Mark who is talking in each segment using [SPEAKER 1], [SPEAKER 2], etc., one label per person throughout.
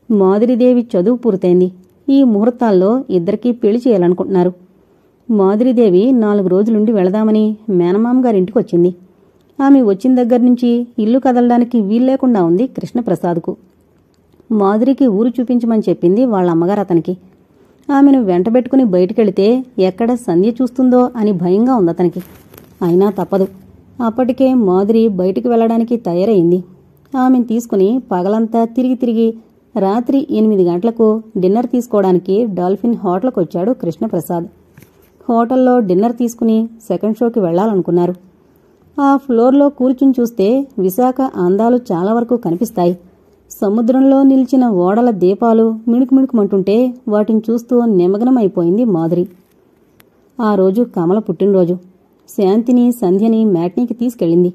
[SPEAKER 1] మాధురీదేవి చదువు పూర్తయింది. ఈ ముహూర్తాల్లో ఇద్దరికీ పెళ్లి చేయాలనుకుంటున్నారు. మాధురీదేవి 4 రోజులుండి వెళదామని మేనమామగారింటికొచ్చింది. ఆమె వచ్చిన దగ్గర్నుంచి ఇల్లు కదలడానికి వీల్లేకుండా ఉంది కృష్ణప్రసాద్కు. మాధురికి ఊరు చూపించమని చెప్పింది వాళ్ళ అమ్మగారు అతనికి. ఆమెను వెంటబెట్టుకుని బయటికెళితే ఎక్కడ సంధ్య చూస్తుందో అని భయంగా ఉందతనికి. అయినా తప్పదు. అప్పటికే మాధురి బయటికి వెళ్లడానికి తయారైంది. ఆమెను తీసుకుని పగలంతా తిరిగి రాత్రి 8 గంటలకు డిన్నర్ తీసుకోవడానికి డాల్ఫిన్ హోటల్కొచ్చాడు కృష్ణప్రసాద్. హోటల్లో డిన్నర్ తీసుకుని సెకండ్ షోకి వెళ్లాలనుకున్నారు. ఆ ఫ్లోర్లో కూర్చుని చూస్తే విశాఖ అందాలు చాలా వరకు కనిపిస్తాయి. సముద్రంలో నిలిచిన ఓడల దీపాలు మిణుకుమిణుకుమంటుంటే వాటిని చూస్తూ నిమగ్నమైపోయింది మాధురి. ఆ రోజు కమల పుట్టినరోజు. శాంతిని సంధ్యని మ్యాట్నీకి తీసుకెళ్ళింది.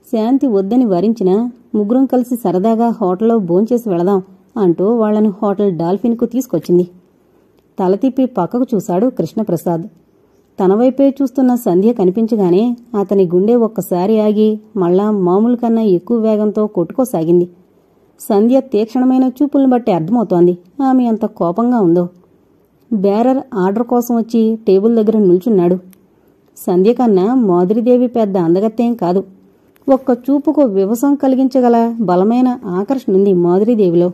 [SPEAKER 1] శాంతి వద్దని వరించినా ముగ్గురం కలిసి సరదాగా హోటల్లో భోంచేసి వెళదాం అంటూ వాళ్లను హోటల్ డాల్ఫిన్కు తీసుకొచ్చింది. తల తిప్పి పక్కకు చూశాడు కృష్ణప్రసాద్. తన వైపే చూస్తున్న సంధ్య కనిపించగానే అతని గుండె ఒక్కసారి ఆగి మళ్ళా మామూలు కన్నా ఎక్కువ వేగంతో కొట్టుకోసాగింది. సంధ్య తీక్షణమైన చూపుల్ని బట్టి అర్థమవుతోంది ఆమె ఎంత కోపంగా ఉందో. బేరర్ ఆర్డర్ కోసం వచ్చి టేబుల్ దగ్గర నిల్చున్నాడు. సంధ్య కన్నా మాధురీదేవి పెద్ద అందగత్తేం కాదు. ఒక్క చూపుకు వివసం కలిగించగల బలమైన ఆకర్షణుంది మాధురీదేవిలో.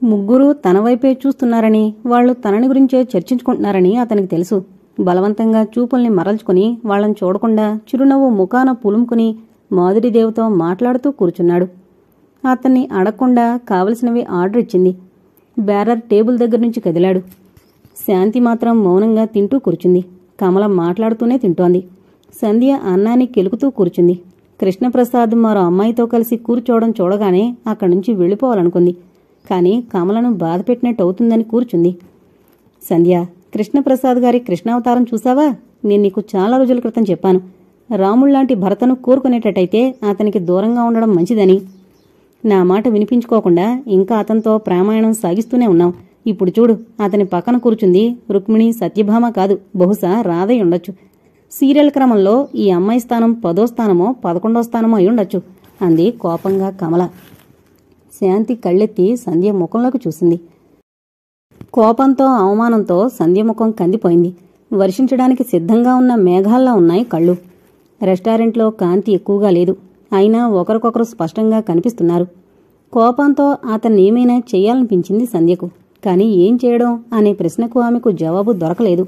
[SPEAKER 1] ముగ్గురూ తన వైపే చూస్తున్నారని, వాళ్లు తనని గురించే చర్చించుకుంటున్నారని అతనికి తెలుసు. బలవంతంగా చూపుల్ని మరల్చుకుని వాళ్లను చూడకుండా చిరునవ్వు ముఖాన పులుముకుని మాధురీదేవితో మాట్లాడుతూ కూర్చున్నాడు. అతన్ని అడగకుండా కావలసినవి ఆర్డర్ ఇచ్చింది. బేరర్ టేబుల్ దగ్గర్నుంచి కదిలాడు. శాంతి మాత్రం మౌనంగా తింటూ కూర్చుంది. కమల మాట్లాడుతూనే తింటోంది. సంధ్య అన్నాన్ని కెలుకుతూ కూర్చుంది. కృష్ణప్రసాద్ మరో అమ్మాయితో కలిసి కూర్చోవడం చూడగానే అక్కడి నుంచి వెళ్ళిపోవాలనుకుంది. కాని కమలను బాధపెట్టినట్టు అవుతుందని కూర్చుంది. సంధ్య, కృష్ణప్రసాద్ గారి కృష్ణావతారం చూసావా? నేను నీకు చాలా రోజుల క్రితం చెప్పాను. రాముళ్లాంటి భర్తను కోరుకునేటట్టయితే అతనికి దూరంగా ఉండడం మంచిదని. నా మాట వినిపించుకోకుండా ఇంకా అతనితో ప్రేమాయణం సాగిస్తూనే ఉన్నావు. ఇప్పుడు చూడు, అతని పక్కన కూర్చుంది రుక్మిణి సత్యభామ కాదు, బహుశా రాధై ఉండొచ్చు. సీరియల్ క్రమంలో ఈ అమ్మాయి స్థానం 10వ స్థానమో 11వ స్థానమో అయ్యుండొచ్చు అంది కోపంగా కమల. శాంతి కళ్ళెత్తి సంధ్య ముఖంలోకి చూసింది. కోపంతో అవమానంతో సంధ్య ముఖం కందిపోయింది. వర్షించడానికి సిద్ధంగా ఉన్న మేఘాల్లా ఉన్నాయి కళ్ళు. రెస్టారెంట్లో కాంతి ఎక్కువగా లేదు. అయినా ఒకరికొకరు స్పష్టంగా కనిపిస్తున్నారు. కోపంతో అతన్నేమైనా చెయ్యాలనిపించింది సంధ్యకు. కాని ఏం చేయడం అనే ప్రశ్నకు ఆమెకు జవాబు దొరకలేదు.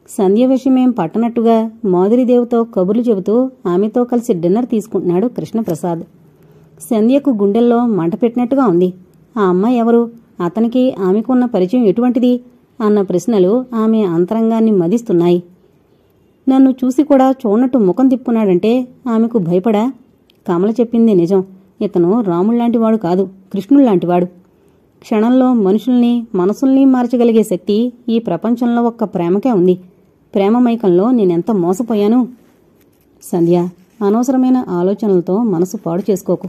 [SPEAKER 1] సంధ్య విషయమేం పట్టనట్టుగా మాధురీదేవితో కబుర్లు చెబుతూ ఆమెతో కలిసి డిన్నర్ తీసుకుంటున్నాడు కృష్ణప్రసాద్. సంధ్యకు గుండెల్లో మంట పెట్టినట్టుగా ఉంది. ఆ అమ్మాయి ఎవరు? అతనికి ఆమెకున్న పరిచయం ఎటువంటిది? అన్న ప్రశ్నలు ఆమె అంతరంగాన్ని మదిస్తున్నాయి. నన్ను చూసి కూడా చూడనట్టు ముఖం తిప్పుకున్నాడంటే ఆమెకు భయపడా? కమల చెప్పింది నిజం. ఇతను రాముళ్లాంటివాడు కాదు, కృష్ణుళ్లాంటివాడు. క్షణంలో మనుషుల్ని మనసుల్ని మార్చగలిగే శక్తి ఈ ప్రపంచంలో ఒక్క ప్రేమకే ఉంది. ప్రేమమైకంలో నేనెంత మోసపోయాను. సంధ్య, అనవసరమైన ఆలోచనలతో మనసు పాడు చేసుకోకు.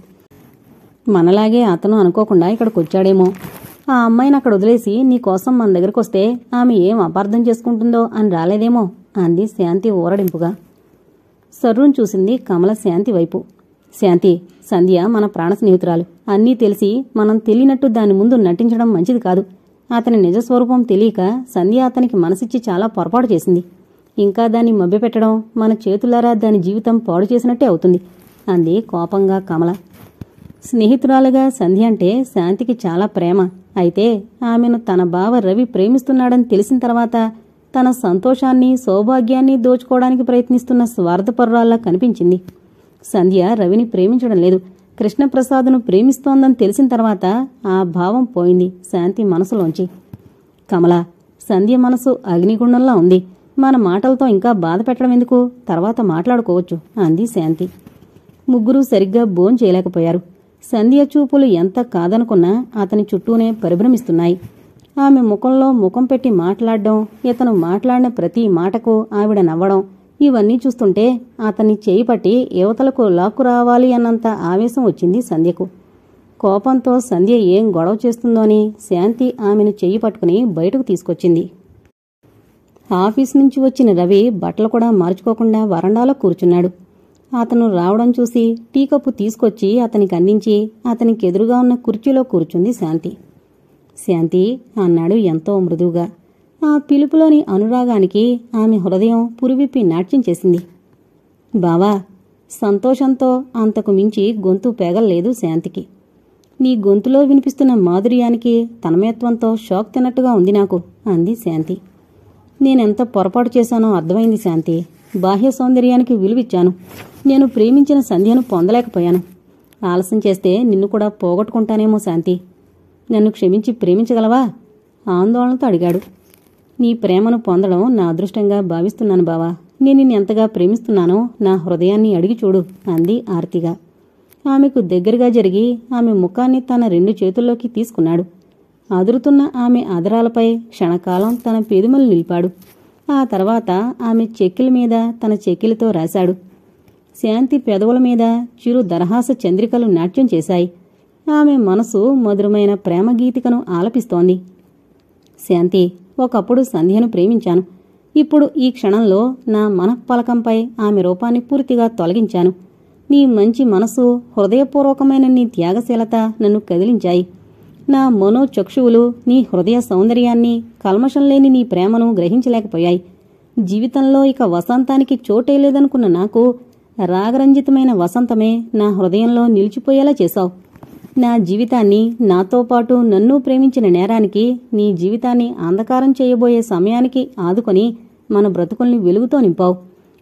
[SPEAKER 1] మనలాగే అతను అనుకోకుండా ఇక్కడికొచ్చాడేమో. ఆ అమ్మాయిని అక్కడ వదిలేసి నీకోసం మన దగ్గరకొస్తే ఆమె ఏం అపార్థం చేసుకుంటుందో అని రాలేదేమో అంది శాంతి ఊరడింపుగా. సర్రును చూసింది కమల శాంతి వైపు. శాంతి, సంధ్య మన ప్రాణ స్నేహితురాలు. అన్నీ తెలిసి మనం తెలియనట్టు దాని ముందు నటించడం మంచిది కాదు. అతని నిజస్వరూపం తెలియక సంధ్య అతనికి మనసిచ్చి చాలా పొరపాటు చేసింది. ఇంకా దాన్ని మభ్యపెట్టడం మన చేతులారా దాని జీవితం పాడు చేసినట్టే అవుతుంది అంది కోపంగా కమల. స్నేహితురాలుగా సంధ్య అంటే శాంతికి చాలా ప్రేమ. అయితే ఆమెను తన బావ రవి ప్రేమిస్తున్నాడని తెలిసిన తర్వాత తన సంతోషాన్ని సౌభాగ్యాన్ని దోచుకోవడానికి ప్రయత్నిస్తున్న స్వార్థపరురాల్లా కనిపించింది. సంధ్య రవిని ప్రేమించడం లేదు, కృష్ణప్రసాద్ను ప్రేమిస్తోందని తెలిసిన తర్వాత ఆ భావం పోయింది శాంతి మనసులోంచి. కమల, సంధ్య మనసు అగ్నిగుండంలా ఉంది. మన మాటలతో ఇంకా బాధ పెట్టడం ఎందుకు? తర్వాత మాట్లాడుకోవచ్చు అంది శాంతి. ముగ్గురూ సరిగ్గా భోంచేయలేకపోయారు. సంధ్య చూపులు ఎంత కాదనుకున్నా అతని చుట్టూనే పరిభ్రమిస్తున్నాయి. ఆమె ముఖంలో ముఖం పెట్టి మాట్లాడడం, ఇతను మాట్లాడిన ప్రతి మాటకు ఆవిడ నవ్వడం, ఇవన్నీ చూస్తుంటే అతన్ని చేయి పట్టి యువతలకు లాక్కు రావాలి అన్నంత ఆవేశం వచ్చింది సంధ్యకు. కోపంతో సంధ్య ఏం గొడవ చేస్తుందోని శాంతి ఆమెను చెయ్యి పట్టుకుని బయటకు తీసుకొచ్చింది. ఆఫీస్ నుంచి వచ్చిన రవి బట్టలు కూడా మార్చుకోకుండా వరండాలో కూర్చున్నాడు. అతను రావడం చూసి టీ కప్పు తీసుకొచ్చి అతనికి అందించి అతనికి ఎదురుగా ఉన్న కుర్చీలో కూర్చుంది శాంతి. శాంతి అన్నాడు ఎంతో మృదువుగా. ఆ పిలుపులోని అనురాగానికి ఆమె హృదయం పురివిప్పి నాట్యం చేసింది. బావా, సంతోషంతో అంతకు మించి గొంతు పేగల్లేదు శాంతికి. నీ గొంతులో వినిపిస్తున్న మాధుర్యానికి తన్మయత్వంతో షాక్ తిన్నట్టుగా ఉంది నాకు అంది శాంతి. నేనెంత పొరపాటు చేశానో అర్థమైంది శాంతి. బాహ్య సౌందర్యానికి విలువిచ్చాను. నేను ప్రేమించిన సంధ్యను పొందలేకపోయాను. ఆలస్యం చేస్తే నిన్ను కూడా పోగొట్టుకుంటానేమో శాంతి. నన్ను క్షమించి ప్రేమించగలవా? ఆందోళనతో అడిగాడు. నీ ప్రేమను పొందడం నా అదృష్టంగా భావిస్తున్నాను బావా. నేను నిన్నెంతగా ప్రేమిస్తున్నానో నా హృదయాన్ని అడిగి చూడు అంది ఆర్తిగా. ఆమెకు దగ్గరగా జరిగి ఆమె ముఖాన్ని తన 2 చేతుల్లోకి తీసుకున్నాడు. అదురుతున్న ఆమె అదరాలపై క్షణకాలం తన పెదిమలు నిలిపాడు. ఆ తర్వాత ఆమె చెక్కిల మీద తన చెక్కిలితో రాశాడు. శాంతి పెదవుల మీద చిరు దరహాస చంద్రికలు నాట్యం చేశాయి. ఆమె మనసు మధురమైన ప్రేమగీతికను ఆలపిస్తోంది. శాంతి, ఒకప్పుడు సంధ్యను ప్రేమించాను. ఇప్పుడు ఈ క్షణంలో నా మనఃపలకంపై ఆమె రూపాన్ని పూర్తిగా తొలగించాను. నీ మంచి మనసు, హృదయపూర్వకమైన నీ త్యాగశీలత నన్ను కదిలించాయి. నా మనోచక్షువులు నీ హృదయ సౌందర్యాన్ని, కల్మషం లేని నీ ప్రేమను గ్రహించలేకపోయాయి. జీవితంలో ఇక వసంతానికి చోటే లేదనుకున్న నాకు రాగరంజితమైన వసంతమే నా హృదయంలో నిలిచిపోయేలా చేశావు. నా జీవితాన్ని, నాతో పాటు నన్ను ప్రేమించిన నేరానికి, నీ జీవితాన్ని అంధకారం చేయబోయే సమయానికి ఆదుకొని మన బ్రతుకుల్ని వెలుగుతో నింపావు.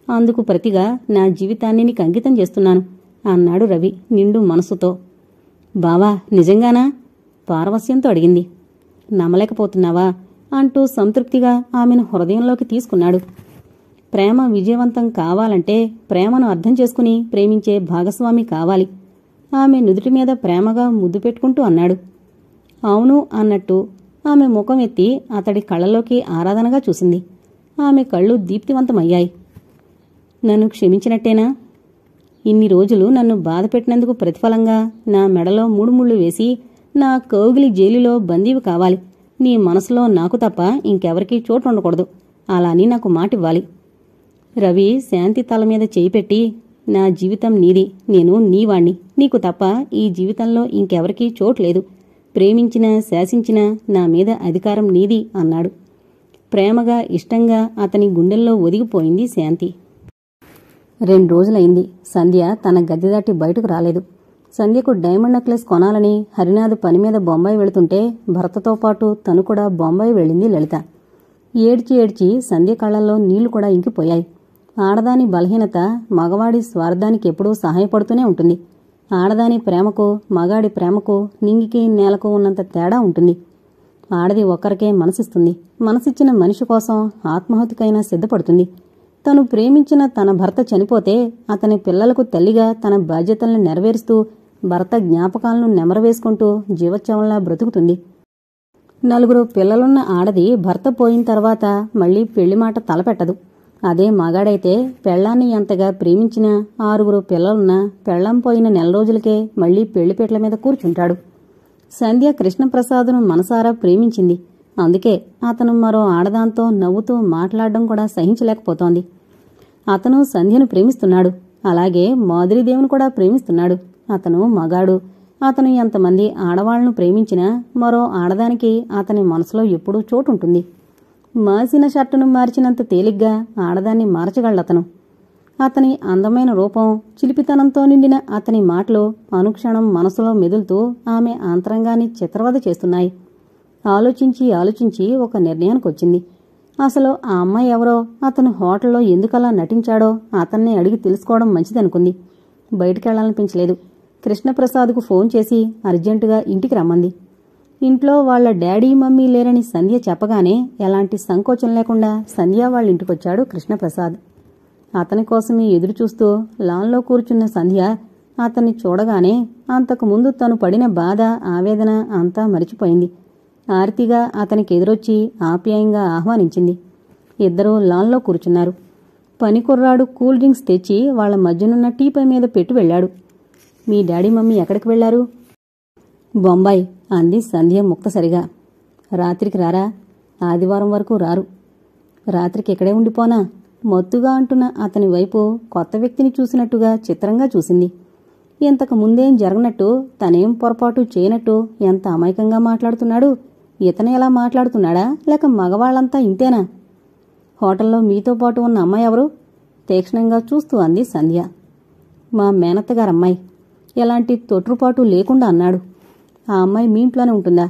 [SPEAKER 1] అందుకు ప్రతిగా నా జీవితాన్ని నీకు అంకితం చేస్తున్నాను అన్నాడు రవి నిండు మనసుతో. బావా, నిజంగానా? పారవస్యంతో అడిగింది. నమ్మలేకపోతున్నావా అంటూ సంతృప్తిగా ఆమెను హృదయంలోకి తీసుకున్నాడు. ప్రేమ విజయవంతం కావాలంటే ప్రేమను అర్థం చేసుకుని ప్రేమించే భాగస్వామి కావాలి. ఆమె నుదుటి మీద ప్రేమగా ముద్దు పెట్టుకుంటూ అన్నాడు. అవును అన్నట్టు ఆమె ముఖం ఎత్తి అతడి కళ్ళలోకి ఆరాధనగా చూసింది. ఆమె కళ్ళు దీప్తివంతమయ్యాయి. నన్ను క్షమించినట్టేనా? ఇన్ని రోజులు నన్ను బాధపెట్టినందుకు ప్రతిఫలంగా నా మెడలో 3 ముళ్ళు వేసి నా కౌగిలి జైలులో బందీవి కావాలి. నీ మనసులో నాకు తప్ప ఇంకెవరికీ చోటు ఉండకూడదు. అలా అని నాకు మాటివ్వాలి. రవి శాంతి తల మీద చేయి పెట్టి, నా జీవితం నీది, నేను నీవాణ్ణి. నీకు తప్ప ఈ జీవితంలో ఇంకెవరికీ చోటు లేదు. ప్రేమించినా శాసించినా నా మీద అధికారం నీది అన్నాడు. ప్రేమగా, ఇష్టంగా అతని గుండెల్లో ఒదిగిపోయింది శాంతి. 2 రోజులైంది. సంధ్య తన గద్దె దాటి బయటకు రాలేదు. సంధ్యకు డైమండ్ నెక్లెస్ కొనాలని హరినాథ్ పని మీద బొంబాయి వెళుతుంటే భర్తతో పాటు తను కూడా బొంబాయి వెళ్ళింది లలిత. ఏడ్చి ఏడ్చి సంధ్య కళ్లల్లో నీళ్లు కూడా ఇంకిపోయాయి. ఆడదాని బలహీనత మగవాడి స్వార్థానికి ఎప్పుడూ సహాయపడుతూనే ఉంటుంది. ఆడదాని ప్రేమకు, మగాడి ప్రేమకు నింగికి నేలకు ఉన్నంత తేడా ఉంటుంది. ఆడది ఒక్కరికే మనసిస్తుంది. మనసిచ్చిన మనిషి కోసం ఆత్మాహుతికైనా సిద్ధపడుతుంది. తను ప్రేమించిన తన భర్త చనిపోతే అతని పిల్లలకు తల్లిగా తన బాధ్యతల్ని నెరవేరుస్తూ భర్త జ్ఞాపకాలను నెమరవేసుకుంటూ జీవోత్సవంలా బ్రతుకుతుంది. 4 పిల్లలున్న ఆడది భర్త పోయిన తర్వాత మళ్లీ పెళ్లి మాట తలపెట్టదు. అదే మగాడైతే పెళ్లాన్ని ఎంతగా ప్రేమించినా 6 పిల్లలున్నా పెళ్లాం పోయిన 4 రోజులకే మళ్లీ పెళ్లిపీటల మీద కూర్చుంటాడు. సంధ్య కృష్ణప్రసాదును మనసారా ప్రేమించింది. అందుకే అతను మరో ఆడదాంతో నవ్వుతూ మాట్లాడడం కూడా సహించలేకపోతోంది. అతను సంధ్యను ప్రేమిస్తున్నాడు. అలాగే మాధురీదేవిని కూడా ప్రేమిస్తున్నాడు. అతను మగాడు. అతను ఎంతమంది ఆడవాళ్లను ప్రేమించినా మరో ఆడదానికి అతని మనసులో ఎప్పుడూ చోటుంటుంది. మాసిన షర్టును మార్చినంత తేలిగ్గా ఆడదాన్ని మార్చగలడతను. అతని అందమైన రూపం, చిలిపితనంతో నిండిన అతని మాటలు అనుక్షణం మనసులో మెదులుతూ ఆమె ఆంతరంగాన్ని చిత్రవద చేస్తున్నాయి. ఆలోచించి ఆలోచించి ఒక నిర్ణయానికొచ్చింది. అసలు ఆ అమ్మాయి ఎవరో, అతను హోటల్లో ఎందుకలా నటించాడో అతన్నే అడిగి తెలుసుకోవడం మంచిదనుకుంది. బయటికెళ్లాలనిపించలేదు. కృష్ణప్రసాద్కు ఫోన్ చేసి అర్జెంటుగా ఇంటికి రమ్మంది. ఇంట్లో వాళ్ల డాడీ మమ్మీ లేరని సంధ్య చెప్పగానే ఎలాంటి సంకోచం లేకుండా సంధ్య వాళ్ళింటికొచ్చాడు కృష్ణప్రసాద్. అతని కోసమే ఎదురుచూస్తూ లాన్లో కూర్చున్న సంధ్య అతన్ని చూడగానే అంతకుముందు తను పడిన బాధ, ఆవేదన అంతా మరిచిపోయింది. ఆర్తిగా అతనికి ఎదురొచ్చి ఆప్యాయంగా ఆహ్వానించింది. ఇద్దరూ లాన్లో కూర్చున్నారు. పనికుర్రాడు కూల్ డ్రింక్స్ తెచ్చి వాళ్ల మధ్యనున్న టీపై మీద పెట్టి వెళ్లాడు. మీ డాడీ మమ్మీ ఎక్కడికి వెళ్లారు? బొంబాయి అంది సంధ్య ముక్తసరిగా. రాత్రికి రారా? ఆదివారం వరకు రారు. రాత్రికి ఇక్కడే ఉండిపోనా? మత్తుగా అంటున్న అతని వైపు కొత్త వ్యక్తిని చూసినట్టుగా చిత్రంగా చూసింది. ఇంతకు ముందేం జరగనట్టు, తనేం పొరపాటు చేయనట్టు ఎంత అమాయకంగా మాట్లాడుతున్నాడు. ఇతను ఎలా మాట్లాడుతున్నాడా, లేక మగవాళ్లంతా ఇంతేనా? హోటల్లో మీతో పాటు ఉన్న అమ్మాయి ఎవరు? తీక్షణంగా చూస్తూ అంది సంధ్య. మా మేనత్తగారమ్మాయి. ఎలాంటి తొట్రుపాటు లేకుండా అన్నాడు. ఆ అమ్మాయి మీ ఇంట్లోనే ఉంటుందా?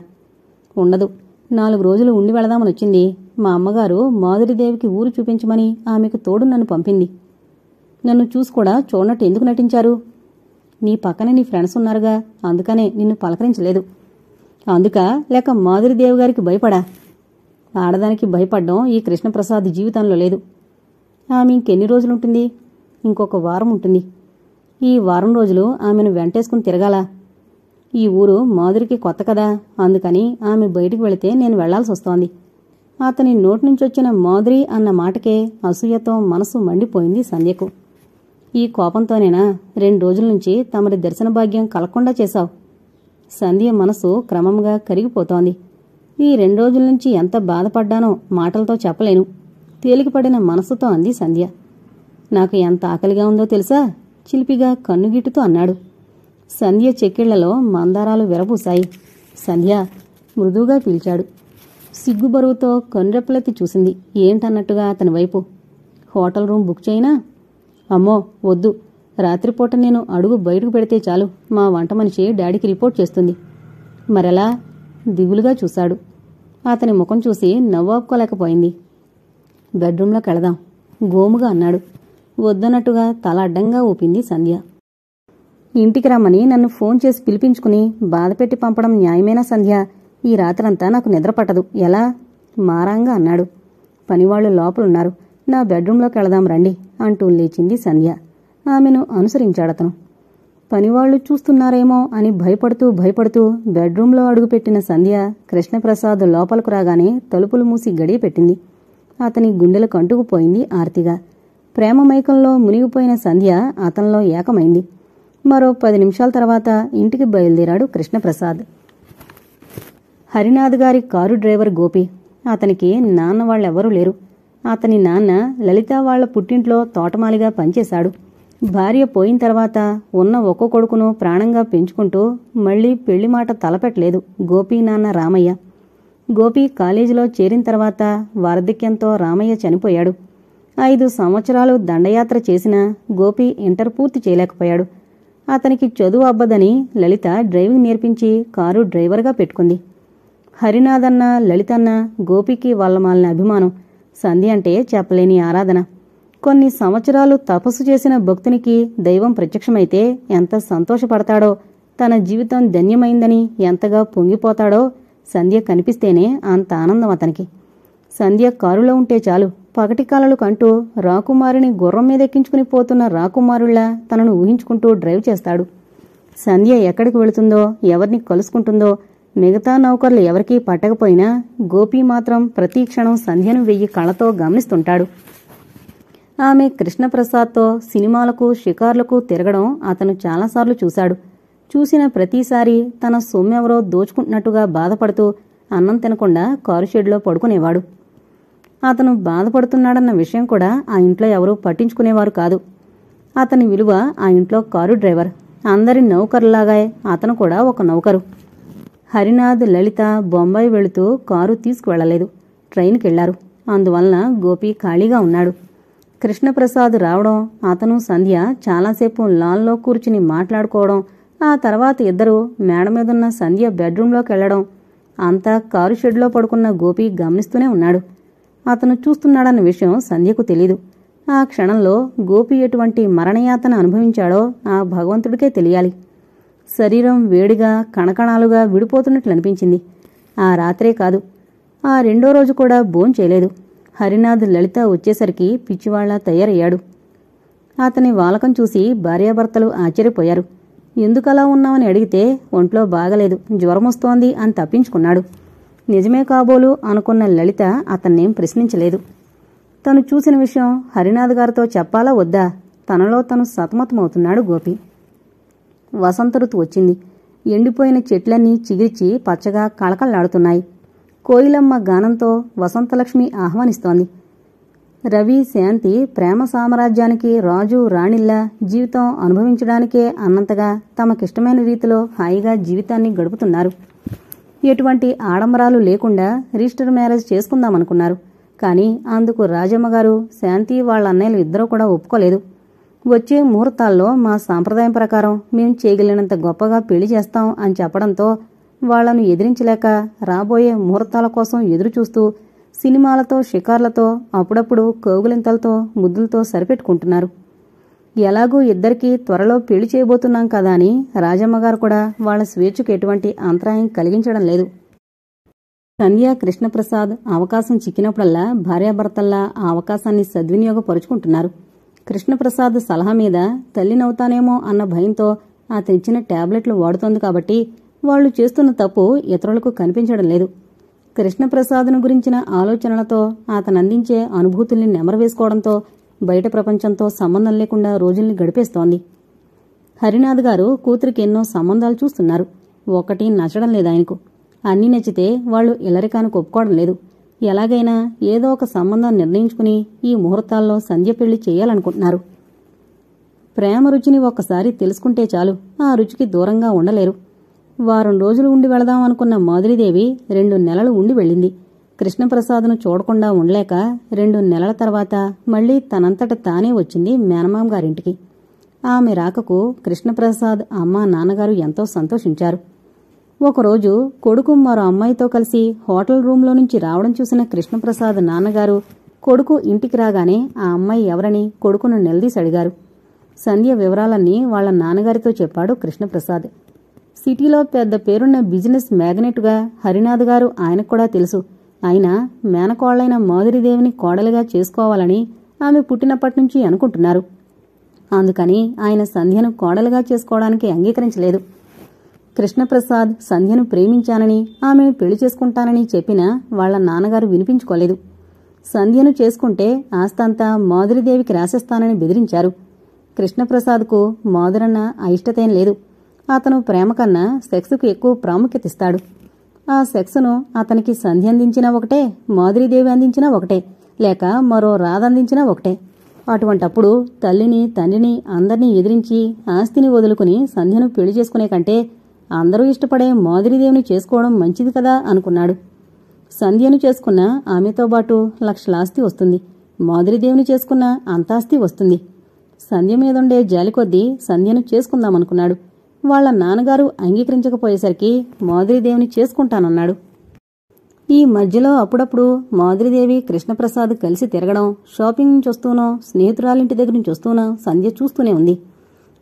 [SPEAKER 1] ఉండదు. 4 రోజులు ఉండి వెళదామనొచ్చింది. మా అమ్మగారు మాధురిదేవికి ఊరు చూపించమని ఆమెకు తోడు నన్ను పంపింది. నన్ను చూసి కూడా చూడనట్టు ఎందుకు నటించారు? నీ పక్కనే నీ ఫ్రెండ్స్ ఉన్నారుగా, అందుకనే నిన్ను పలకరించలేదు. అందుక లేక మాధురిదేవి గారికి భయపడా? ఆడదానికి భయపడ్డం ఈ కృష్ణప్రసాద్ జీవితంలో లేదు. ఆమె ఇంకెన్ని రోజులుంటుంది? ఇంకొక వారం ఉంటుంది. ఈ వారం రోజులు ఆమెను వెంటేసుకుని తిరగాలా? ఈ ఊరు మాధురికి కొత్త కదా, అందుకని ఆమె బయటికి వెళితే నేను వెళ్లాల్సొస్తోంది. అతని నోటినుంచొచ్చిన మాధురి అన్న మాటకే అసూయతో మనసు మండిపోయింది సంధ్యకు. ఈ కోపంతోనేనా 2 రోజుల నుంచి తమరి దర్శన భాగ్యం కలగకుండా చేశావు? సంధ్య మనసు క్రమంగా కరిగిపోతోంది. ఈ 2 రోజుల నుంచి ఎంత బాధపడ్డానో మాటలతో చెప్పలేను. తేలికపడిన మనసుతో అంది సంధ్య. నాకు ఎంత ఆకలిగా ఉందో తెలుసా? చిలిపిగా కన్నుగిట్టుతూ అన్నాడు. సంధ్య చెక్కిళ్లలో మందారాలు విరబూశాయి. సంధ్య మృదువుగా పీల్చాడు. సిగ్గుబరువుతో కన్నురెప్పలెత్తి చూసింది ఏంటన్నట్టుగా అతని వైపు. హోటల్ రూమ్ బుక్ చేయనా? అమ్మో వద్దు. రాత్రిపూట నేను అడుగు బయటకు పెడితే చాలు, మా వంట మనిషి డాడీకి రిపోర్ట్ చేస్తుంది. మరెలా? దిగులుగా చూశాడు. అతని ముఖం చూసి నవ్వాపుకోలేకపోయింది. బెడ్రూంలోకి వెళదాం గోముగా అన్నాడు. వద్దన్నట్టుగా తల అడ్డంగా ఊపింది సంధ్య. ఇంటికి రమ్మని నన్ను ఫోన్ చేసి పిలిపించుకుని బాధపెట్టి పంపడం న్యాయమేనా సంధ్య? ఈ రాత్రంతా నాకు నిద్ర పట్టదు. ఎలా? మారాంగా అన్నాడు. పనివాళ్లు లోపలున్నారు, నా బెడ్రూంలోకి వెళదాం రండి అంటూ లేచింది సంధ్య. ఆమెను అనుసరించాడతను. పనివాళ్లు చూస్తున్నారేమో అని భయపడుతూ బెడ్రూంలో అడుగుపెట్టిన సంధ్య కృష్ణప్రసాద్ లోపలకు రాగానే తలుపులు మూసి గడియ పెట్టింది. అతని గుండెలకు అంటుకుపోయింది ఆర్తిగా. ప్రేమమైకంలో మునిగిపోయిన సంధ్య అతనిలో ఏకమైంది. మరో 10 నిమిషాల తర్వాత ఇంటికి బయలుదేరాడు కృష్ణప్రసాద్. హరినాథ్ గారి కారు డ్రైవర్ గోపి. అతనికి నాన్న వాళ్ళెవ్వరూ లేరు. అతని నాన్న లలిత వాళ్ల పుట్టింట్లో తోటమాలిగా పనిచేశాడు. భార్య పోయిన తర్వాత ఉన్న ఒక్కో కొడుకును ప్రాణంగా పెంచుకుంటూ మళ్లీ పెళ్లి మాట తలపెట్టలేదు గోపి నాన్న రామయ్య. గోపి కాలేజీలో చేరిన తర్వాత వార్ధక్యంతో రామయ్య చనిపోయాడు. 5 సంవత్సరాలు దండయాత్ర చేసినా గోపి ఇంటర్ పూర్తి చేయలేకపోయాడు. అతనికి చదువు అబ్బదని లలిత డ్రైవింగ్ నేర్పించి కారు డ్రైవర్గా పెట్టుకుంది. హరినాథన్న లలితన్న గోపికి వాళ్ళమాలిన అభిమానం. సంధ్య అంటే చెప్పలేని ఆరాధన. కొన్ని సంవత్సరాలు తపస్సు చేసిన భక్తునికి దైవం ప్రత్యక్షమైతే ఎంత సంతోషపడతాడో, తన జీవితం ధన్యమైందని ఎంతగా పొంగిపోతాడో సంధ్య కనిపిస్తేనే అంత ఆనందం అతనికి. సంధ్య కారులో ఉంటే చాలు, పగటి కలలు కంటూ రాకుమారిని గుర్రం మీదెక్కించుకుని పోతున్న రాకుమారుళ్లా తనను ఊహించుకుంటూ డ్రైవ్ చేస్తాడు. సంధ్య ఎక్కడికి వెళుతుందో, ఎవరిని కలుసుకుంటుందో మిగతా నౌకర్లు ఎవరికీ పట్టకపోయినా గోపి మాత్రం ప్రతి క్షణం సంధ్యను 1000 కళ్లతో గమనిస్తుంటాడు. ఆమె కృష్ణప్రసాద్తో సినిమాలకు షికార్లకు తిరగడం అతను చాలాసార్లు చూశాడు. చూసిన ప్రతిసారి తన సొమ్మెవరో దోచుకుంటున్నట్టుగా బాధపడుతూ అన్నం తినకుండా కారు షెడ్లో పడుకునేవాడు. అతను బాధపడుతున్నాడన్న విషయం కూడా ఆ ఇంట్లో ఎవరూ పట్టించుకునేవారు కాదు. అతని విలువ ఆ ఇంట్లో కారు డ్రైవర్. అందరి నౌకరులాగా అతను కూడా ఒక నౌకరు. హరినాథ్ లలిత బొంబాయి వెళుతూ కారు తీసుకువెళ్లలేదు, ట్రైన్కి వెళ్లారు. అందువలన గోపి ఖాళీగా ఉన్నాడు. కృష్ణప్రసాద్ రావడం, అతను సంధ్య చాలాసేపు లాన్లో కూర్చుని మాట్లాడుకోవడం, ఆ తర్వాత ఇద్దరూ మేడ మీదున్న సంధ్య బెడ్రూంలోకి వెళ్లడం అంతా కారు షెడ్లో పడుకున్న గోపి గమనిస్తూనే ఉన్నాడు. అతను చూస్తున్నాడన్న విషయం సంధ్యకు తెలీదు. ఆ క్షణంలో గోపి ఎటువంటి మరణయాతన అనుభవించాడో ఆ భగవంతుడికే తెలియాలి. శరీరం వేడిగా కణకణాలుగా విడిపోతున్నట్లనిపించింది. ఆ రాత్రే కాదు, ఆ 2వ రోజు కూడా భోంచేయలేదు. హరినాథ్ లలిత వచ్చేసరికి పిచ్చివాళ్లా తయారయ్యాడు. అతని వాలకం చూసి భార్యాభర్తలు ఆశ్చర్యపోయారు. ఎందుకలా ఉన్నామని అడిగితే ఒంట్లో బాగలేదు, జ్వరమొస్తోంది అని తప్పించుకున్నాడు. నిజమే కాబోలు అనుకున్న లలిత అతన్నేం ప్రశ్నించలేదు. తను చూసిన విషయం హరినాథ్ గారితో చెప్పాలా వద్దా తనలో తను సతమతమవుతున్నాడు గోపి. వసంత ఋతువు వచ్చింది. ఎండిపోయిన చెట్లన్నీ చిగిర్చి పచ్చగా కళకళలాడుతున్నాయి. కోయిలమ్మ గానంతో వసంతలక్ష్మి ఆహ్వానిస్తోంది. రవి శాంతి ప్రేమ సామ్రాజ్యానికి రాజు రాణిల్లా జీవితం అనుభవించడానికే అన్నంతగా తమకిష్టమైన రీతిలో హాయిగా జీవితాన్ని గడుపుతున్నారు. ఎటువంటి ఆడంబరాలు లేకుండా రిజిస్టర్ మ్యారేజ్ చేసుకుందామనుకున్నారు. కానీ అందుకు రాజమ్మగారు, శాంతి వాళ్ళ అన్నయ్యలు ఇద్దరూ కూడా ఒప్పుకోలేదు. వచ్చే ముహూర్తాల్లో మా సాంప్రదాయం ప్రకారం మేం చేయగలిగినంత గొప్పగా పెళ్లి చేస్తాం అని చెప్పడంతో వాళ్లను ఎదిరించలేక రాబోయే ముహూర్తాల కోసం ఎదురుచూస్తూ సినిమాలతో, షికార్లతో, అప్పుడప్పుడు కౌగులింతలతో, ముద్దులతో సరిపెట్టుకుంటున్నారు. ఎలాగూ ఇద్దరికీ త్వరలో పెళ్లి చేయబోతున్నాం కదా అని రాజమ్మగారు కూడా వాళ్ల స్వేచ్ఛకు ఎటువంటి అంతరాయం కలిగించడం లేదు. సంధ్య, కృష్ణప్రసాద్ అవకాశం చిక్కినప్పుడల్లా భార్యాభర్తల్లా ఆ అవకాశాన్ని సద్వినియోగపరుచుకుంటున్నారు. కృష్ణప్రసాద్ సలహా మీద తల్లినవుతానేమో అన్న భయంతో అతనిచ్చిన టాబ్లెట్లు వాడుతోంది కాబట్టి వాళ్లు చేస్తున్న తప్పు ఇతరులకు కనిపించడం లేదు. కృష్ణప్రసాద్ను గురించిన ఆలోచనలతో, అతనందించే అనుభూతుల్ని నెమరవేసుకోవడంతో బయట ప్రపంచంతో సంబంధం లేకుండా రోజుల్ని గడిపేస్తోంది. హరినాథ్ గారు కూతురికి ఎన్నో సంబంధాలు చూస్తున్నారు. ఒకటి నచ్చడం లేదు ఆయనకు. అన్నీ నచ్చితే వాళ్లు ఇల్లరికానికి ఒప్పుకోవడం లేదు. ఎలాగైనా ఏదో ఒక సంబంధం నిర్ణయించుకుని ఈ ముహూర్తాల్లో సంధ్య పెళ్లి చేయాలనుకుంటున్నారు. ప్రేమ రుచిని ఒక్కసారి తెలుసుకుంటే చాలు, ఆ రుచికి దూరంగా ఉండలేరు. వారం రోజులు ఉండి వెళదాం అనుకున్న మాధురీదేవి 2 నెలలు ఉండి వెళ్ళింది. కృష్ణప్రసాద్ను చూడకుండా ఉండలేక 2 నెలల తర్వాత మళ్లీ తనంతట తానే వచ్చింది మేనమామ గారింటికి. ఆమె రాకకు కృష్ణప్రసాద్ అమ్మ, నాన్నగారు ఎంతో సంతోషించారు. ఒకరోజు కొడుకు మరో అమ్మాయితో కలిసి హోటల్ రూంలో నుంచి రావడం చూసిన కృష్ణప్రసాద్ నాన్నగారు కొడుకు ఇంటికి రాగానే ఆ అమ్మాయి ఎవరని కొడుకును నిలదీసి అడిగారు. సంధ్య వివరాలన్నీ వాళ్ల నాన్నగారితో చెప్పాడు కృష్ణప్రసాద్. సిటీలో పెద్ద పేరున్న బిజినెస్ మ్యాగ్నెట్గా హరినాథ్ గారు ఆయనకు కూడా తెలుసు. అయినా మేనకోళ్లైన మాధురీదేవిని కోడలిగా చేసుకోవాలని ఆమె పుట్టినప్పటినుంచి అనుకుంటున్నారు. అందుకని ఆయన సంధ్యను కోడలిగా చేసుకోవడానికి అంగీకరించలేదు. కృష్ణప్రసాద్ సంధ్యను ప్రేమించానని, ఆమెను పెళ్లి చేసుకుంటానని చెప్పినా వాళ్ల నాన్నగారు వినిపించుకోలేదు. సంధ్యను చేసుకుంటే ఆస్తంతా మాధురీదేవికి రాసేస్తానని బెదిరించారు. కృష్ణప్రసాద్కు మాధురన్న అయిష్టతేం లేదు. అతను ప్రేమ కన్నా సెక్స్కు ఎక్కువ ప్రాముఖ్యతిస్తాడు. ఆ సెక్స్ను అతనికి సంధ్య అందించినా ఒకటే, మాధురీదేవి అందించినా ఒకటే, లేక మరో రాధందించినా ఒకటే. అటువంటప్పుడు తల్లిని, తండ్రిని అందర్నీ ఎదిరించి ఆస్తిని వదులుకుని సంధ్యను పెళ్లి చేసుకునే కంటే అందరూ ఇష్టపడే మాధురీదేవిని చేసుకోవడం మంచిది కదా అనుకున్నాడు. సంధ్యను చేసుకున్న ఆమెతో పాటు లక్షలాస్తి వస్తుంది. మాధురీదేవిని చేసుకున్న అంతాస్తి వస్తుంది. సంధ్య మీదుండే జాలి కొద్దీ సంధ్యను చేసుకుందామనుకున్నాడు. వాళ్ల నాన్నగారు అంగీకరించకపోయేసరికి మాధురీదేవిని చేసుకుంటానన్నాడు. ఈ మధ్యలో అప్పుడప్పుడు మాధురీదేవి, కృష్ణప్రసాద్ కలిసి తిరగడం, షాపింగ్ నుంచి వస్తూనో, స్నేహితురాలింటి దగ్గర నుంచి వస్తూనో సంధ్య చూస్తూనే ఉంది.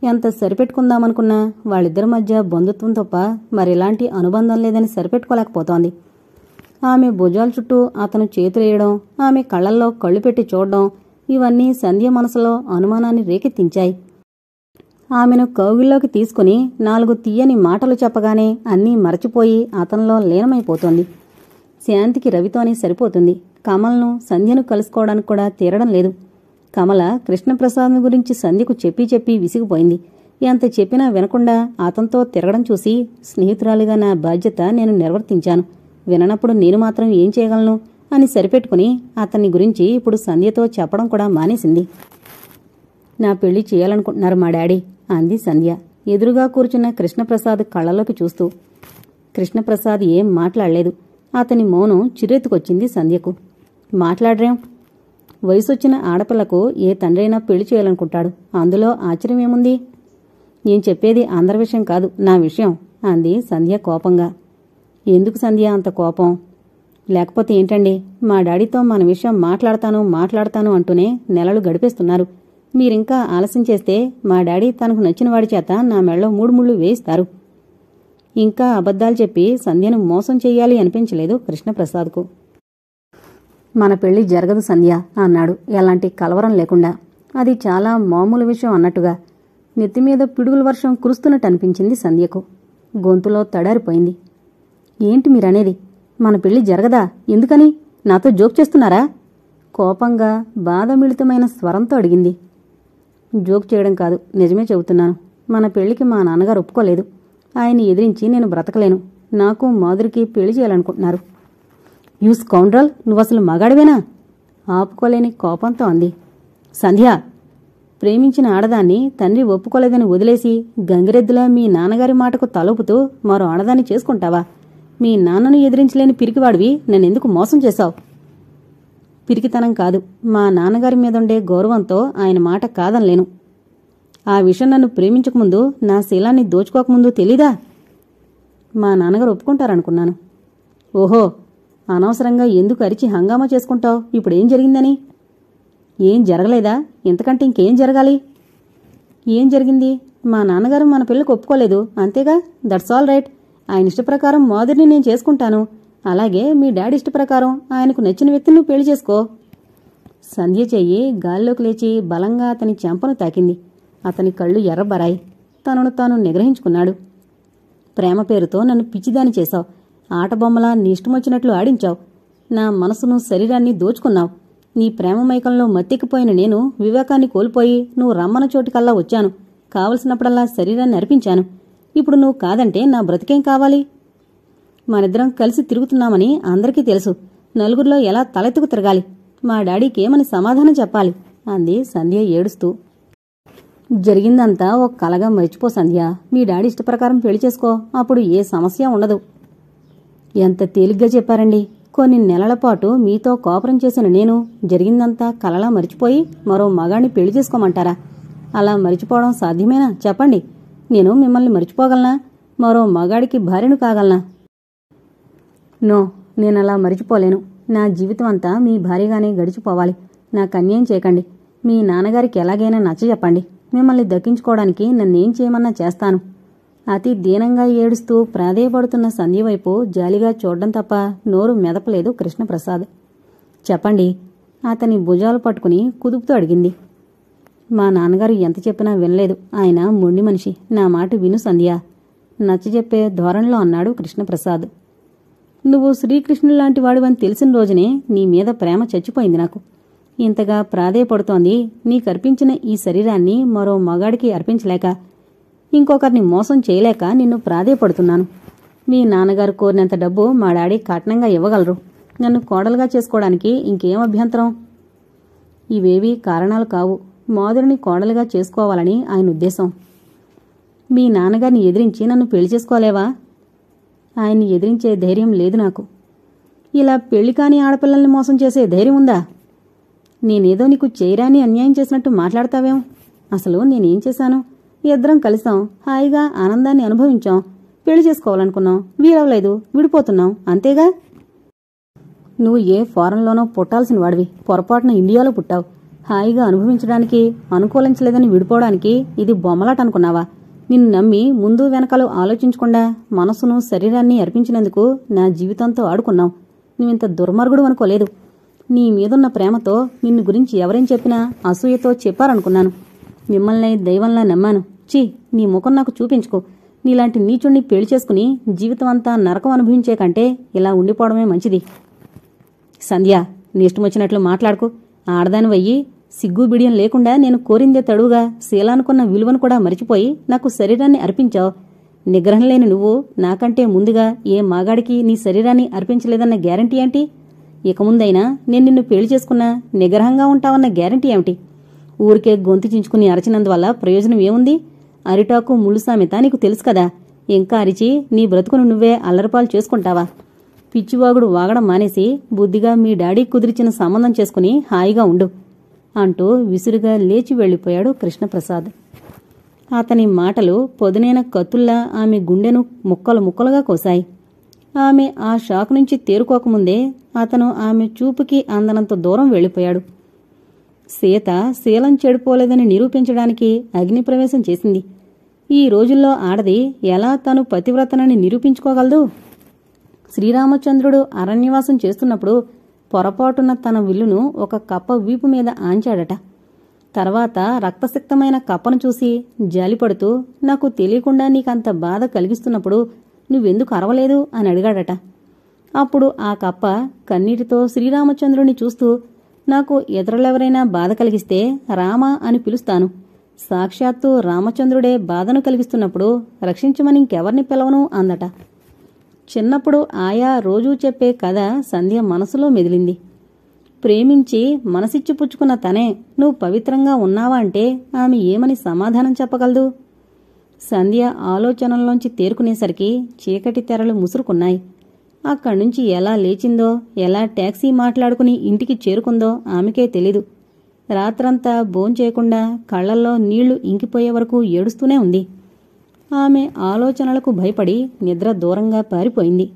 [SPEAKER 1] ఎంత సరిపెట్టుకుందామనుకున్నా వాళ్ళిద్దరి మధ్య బంధుత్వం తప్ప మరెలాంటి అనుబంధం లేదని సరిపెట్టుకోలేకపోతోంది. ఆమె భుజాల చుట్టూ అతను చేతులేయడం, ఆమె కళ్లల్లో కళ్ళు పెట్టి చూడడం, ఇవన్నీ సంధ్య మనసులో అనుమానాన్ని రేకెత్తించాయి. ఆమెను కౌగిల్లోకి తీసుకుని 4 తీయని మాటలు చెప్పగానే అన్నీ మరచిపోయి అతనిలో లీనమైపోతోంది. శాంతికి రవితోనే సరిపోతుంది. కమల్ను, సంధ్యను కలుసుకోవడానికి కూడా తీరడం లేదు. కమల కృష్ణప్రసాద్ను గురించి సంధ్యకు చెప్పి విసిగిపోయింది. ఎంత చెప్పినా వినకుండా అతనితో తిరగడం చూసి స్నేహితురాలిగా నా బాధ్యత నేను నిర్వర్తించాను, విననప్పుడు నేను మాత్రం ఏం చేయగలను అని సరిపెట్టుకుని అతన్ని గురించి ఇప్పుడు సంధ్యతో చెప్పడం కూడా మానేసింది. నా పెళ్లి చేయాలనుకుంటున్నారు మా డాడీ అంది సంధ్య ఎదురుగా కూర్చున్న కృష్ణప్రసాద్ కళ్లలోకి చూస్తూ. కృష్ణప్రసాద్ ఏం మాట్లాడలేదు. అతని మౌనం చిరెత్తుకొచ్చింది సంధ్యకు. మాట్లాడరేం? వయసొచ్చిన ఆడపిల్లకు ఏ తండ్రైనా పెళ్లి చేయాలనుకుంటాడు. అందులో ఆశ్చర్యమేముంది? నేను చెప్పేది అందరి విషయం కాదు, నా విషయం అంది సంధ్య కోపంగా. ఎందుకు సంధ్య అంత కోపం? లేకపోతే ఏంటండి, మా డాడీతో మన విషయం మాట్లాడతాను అంటూనే నెలలు గడిపేస్తున్నారు. మీరింకా ఆలస్యం చేస్తే మా డాడీ తనకు నచ్చిన వాడి చేత నా మెళ్ళో 3 ముళ్ళు వేయిస్తారు. ఇంకా అబద్ధాలు చెప్పి సంధ్యను మోసం చెయ్యాలి అనిపించలేదు కృష్ణప్రసాద్కు. మన పెళ్లి జరగదు సంధ్య అన్నాడు ఎలాంటి కలవరం లేకుండా. అది చాలా మామూలు విషయం అన్నట్టుగా. నెత్తిమీద పిడుగుల వర్షం కురుస్తున్నట్టు అనిపించింది సంధ్యకు. గొంతులో తడారిపోయింది. ఏంటి మీరనేది? మన పెళ్లి జరగదా? ఎందుకని? నాతో జోక్ చేస్తున్నారా? కోపంగా బాధమిళితమైన స్వరంతో అడిగింది. జోక్ చేయడం కాదు, నిజమే చెబుతున్నాను. మన పెళ్లికి మా నాన్నగారు ఒప్పుకోలేదు. ఆయన్ని ఎదిరించి నేను బ్రతకలేను. నాకు మాధురికి పెళ్లి చేయాలనుకుంటున్నారు. You scoundrel, నువ్వసలు మగాడివేనా? ఆపుకోలేని కోపంతో అంది. సంధ్య, ప్రేమించిన ఆడదాన్ని తండ్రి ఒప్పుకోలేదని వదిలేసి గంగిరెద్దులా మీ నాన్నగారి మాటకు తలుపుతూ మరో ఆడదాన్ని చేసుకుంటావా? మీ నాన్నను ఎదిరించలేని పిరికివాడివి నన్నెందుకు మోసం చేశావు? పిరికితనం కాదు, మా నాన్నగారి మీదుండే గౌరవంతో ఆయన మాట కాదనలేను. ఆ విషయం నన్ను ప్రేమించకముందు, నా శీలాన్ని దోచుకోకముందు తెలీదా? మా నాన్నగారు ఒప్పుకుంటారనుకున్నాను. ఓహో, అనవసరంగా ఎందుకు అరిచి హంగామా చేసుకుంటావు? ఇప్పుడేం జరిగిందని? ఏం జరగలేదా? ఇంతకంటే ఇంకేం జరగాలి? ఏం జరిగింది? మా నాన్నగారు మన పెళ్ళికి ఒప్పుకోలేదు, అంతేగా. That's all right. ఆయన ఇష్టప్రకారం మాధురిని నేను చేసుకుంటాను. అలాగే మీ డాడీ ఇష్టప్రకారం ఆయనకు నచ్చిన వ్యక్తిని నువ్వు పెళ్లి చేసుకో. సంధ్య చెయ్యి గాల్లోకి లేచి బలంగా అతని చెంపను తాకింది. అతని కళ్ళు ఎర్రబరాయి. తనను తాను నిగ్రహించుకున్నాడు. ప్రేమ పేరుతో నన్ను పిచ్చిదాని చేశావు. ఆటబొమ్మలా నీ ఇష్టమొచ్చినట్లు ఆడించావు. నా మనసును, శరీరాన్ని దోచుకున్నావు. నీ ప్రేమ మైకంలో మత్తెక్కిపోయిన నేను వివేకాన్ని కోల్పోయి నువ్వు రమ్మన చోటుకల్లా వచ్చాను. కావలసినప్పుడల్లా శరీరాన్ని అర్పించాను. ఇప్పుడు నువ్వు కాదంటే నా బ్రతికేం కావాలి? మనిద్దరం కలిసి తిరుగుతున్నామని అందరికీ తెలుసు. నలుగురిలో ఎలా తలెత్తుకు తిరగాలి? మా డాడీకి ఏమని సమాధానం చెప్పాలి? అంది సంధ్య ఏడుస్తూ. జరిగిందంతా ఒక కలగా మర్చిపో సంధ్య. మీ డాడీ ఇష్టప్రకారం పెళ్లి చేసుకో, అప్పుడు ఏ సమస్య ఉండదు. ఎంత తేలిగ్గా చెప్పారండి. కొన్ని నెలల పాటు మీతో కోపరం చేసిన నేను జరిగిందంతా కలలా మరిచిపోయి మరో మగాడిని పెళ్లి చేసుకోమంటారా? అలా మరిచిపోవడం సాధ్యమేనా చెప్పండి. నేను మిమ్మల్ని మరిచిపోగలనా? మరో మగాడికి భార్యను కాగలనా? నో, నేనలా మరిచిపోలేను. నా జీవితం అంతా మీ భార్యగానే గడిచిపోవాలి. నాకు అన్యాయం చేయకండి. మీ నాన్నగారికి ఎలాగైనా నచ్చజెప్పండి. మిమ్మల్ని దక్కించుకోవడానికి నన్నేం చేయమన్నా చేస్తాను. అతి దీనంగా ఏడుస్తూ ప్రాధేయపడుతున్న సంధ్య వైపు జాలిగా చూడడం తప్ప నోరు మెదపలేదు కృష్ణప్రసాద్. చెప్పండి, అతని భుజాలు పట్టుకుని కుదుపుతూ అడిగింది. మా నాన్నగారు ఎంత చెప్పినా వినలేదు. ఆయన మొండి మనిషి. నా మాట విను సంధ్య, నచ్చజెప్పే ధోరణిలో అన్నాడు కృష్ణప్రసాద్. నువ్వు శ్రీకృష్ణులాంటి వాడివని తెలిసిన రోజునే నీ మీద ప్రేమ చచ్చిపోయింది నాకు. ఇంతగా ప్రాధేయపడుతోంది నీకర్పించిన ఈ శరీరాన్ని మరో మగాడికి అర్పించలేక, ఇంకొకరిని మోసం చేయలేక నిన్ను ప్రాధేయపడుతున్నాను. మీ నాన్నగారు కోరినంత డబ్బు మా డాడీ కట్నంగా ఇవ్వగలరు. నన్ను కోడలుగా చేసుకోవడానికి ఇంకేం అభ్యంతరం? ఇవేవీ కారణాలు కావు. మాధురిని కోడలుగా చేసుకోవాలని ఆయన ఉద్దేశం. మీ నాన్నగారిని ఎదిరించి నన్ను పెళ్లి చేసుకోలేవా? ఆయన్ని ఎదిరించే ధైర్యం లేదు నాకు. ఇలా పెళ్లి కాని ఆడపిల్లల్ని మోసం చేసే ధైర్యం ఉందా? నేనేదో నీకు చేయరాని అన్యాయం చేసినట్టు మాట్లాడతావేం? అసలు నేనేం చేశాను? ఇద్దరం కలిసాం, హాయిగా ఆనందాన్ని అనుభవించాం, పెళ్లి చేసుకోవాలనుకున్నాం, వీలవలేదు, విడిపోతున్నాం, అంతేగా. నువ్వు ఏ ఫారెన్లోనో పుట్టాల్సిన వాడివి, పొరపాటున ఇండియాలో పుట్టావు. హాయిగా అనుభవించడానికి, అనుకూలించలేదని విడిపోవడానికి ఇది బొమ్మలాట అనుకున్నావా? నిన్ను నమ్మి ముందు వెనకాలు ఆలోచించకుండా మనసును, శరీరాన్ని అర్పించినందుకు నా జీవితంతో ఆడుకున్నావు. నువ్వింత దుర్మార్గుడు అనుకోలేదు. నీ మీదున్న ప్రేమతో నిన్ను గురించి ఎవరేం చెప్పినా అసూయతో చెప్పారనుకున్నాను. మిమ్మల్ని దైవంలా నమ్మాను. ఛీ, నీ ముఖం నాకు చూపించుకో. నీలాంటి నీచుణ్ణి పెళ్లి చేసుకుని జీవితం అంతా నరకం అనుభవించే కంటే ఇలా ఉండిపోవడమే మంచిది. సంధ్య, నీ ఇష్టమొచ్చినట్లు మాట్లాడుకో. ఆడదానివయ్యి సిగ్గు బిడియం లేకుండా నేను కోరిందే తడువుగా శీలానుకున్న విలువను కూడా మరిచిపోయి నాకు శరీరాన్ని అర్పించావు. నిగ్రహం లేని నువ్వు నాకంటే ముందుగా ఏ మాగాడికి నీ శరీరాన్ని అర్పించలేదన్న గ్యారంటీ ఏంటి? ఇక ముందైనా నేను నిన్ను పెళ్లి చేసుకున్నా నిగ్రహంగా ఉంటావన్న గ్యారంటీ ఏమిటి? ఊరికే గొంతు చించుకుని అరచినందువల్ల ప్రయోజనం ఏముంది? అరిటాకు ముళ్ళు సామెత నీకు తెలుసు కదా. ఇంకా అరిచి నీ బ్రతుకును నువ్వే అల్లరిపాలు చేసుకుంటావా? పిచ్చివాగుడు వాగడం మానేసి బుద్ధిగా మీ డాడీ కుదిరిచిన సంబంధం చేసుకుని హాయిగా ఉండు అంటూ విసురుగా లేచి వెళ్లిపోయాడు కృష్ణప్రసాద్. అతని మాటలు పొదునైన కత్తుల్లా ఆమె గుండెను ముక్కలు ముక్కలుగా కోశాయి. ఆమె ఆ షాక్ నుంచి తేరుకోకముందే అతను ఆమె చూపుకి అందనంత దూరం వెళ్లిపోయాడు. సీత శీలం చెడిపోలేదని నిరూపించడానికి అగ్నిప్రవేశం చేసింది. ఈ రోజుల్లో ఆడది ఎలా తను పతివ్రతనని నిరూపించుకోగలదు? శ్రీరామచంద్రుడు అరణ్యవాసం చేస్తున్నప్పుడు పొరపాటున తన విల్లును ఒక కప్ప వీపు మీద ఆంచాడట. తర్వాత రక్తసిక్తమైన కప్పను చూసి జాలిపడుతూ, నాకు తెలియకుండా నీకంత బాధ కలిగిస్తున్నప్పుడు నువ్వెందుకు అరవలేదు అని అడిగాడట. అప్పుడు ఆ కప్ప కన్నీటితో శ్రీరామచంద్రుని చూస్తూ, నాకు ఇతరులెవరైనా బాధ కలిగిస్తే రామా అని పిలుస్తాను. సాక్షాత్తు రామచంద్రుడే బాధను కలిగిస్తున్నప్పుడు రక్షించమని ఇంకెవర్ని పిలవను అందట. చిన్నప్పుడు ఆయా రోజూ చెప్పే కథ సంధ్య మనసులో మెదిలింది. ప్రేమించి మనసిచ్చి పుచ్చుకున్న తనే నువ్వు పవిత్రంగా ఉన్నావా అంటే ఆమె ఏమని సమాధానం చెప్పగలదు? సంధ్య ఆలోచనల్లోంచి తేరుకునేసరికి చీకటి తెరలు ముసురుకున్నాయి. అక్కడ్నుంచి ఎలా లేచిందో, ఎలా టాక్సీ మాట్లాడుకుని ఇంటికి చేరుకుందో ఆమెకే తెలీదు. రాత్రంతా భోంచేయకుండా కళ్లల్లో నీళ్లు ఇంకిపోయే వరకు ఏడుస్తూనే ఉంది. ఆమె ఆలోచనలకు భయపడి నిద్ర దూరంగా పారిపోయింది.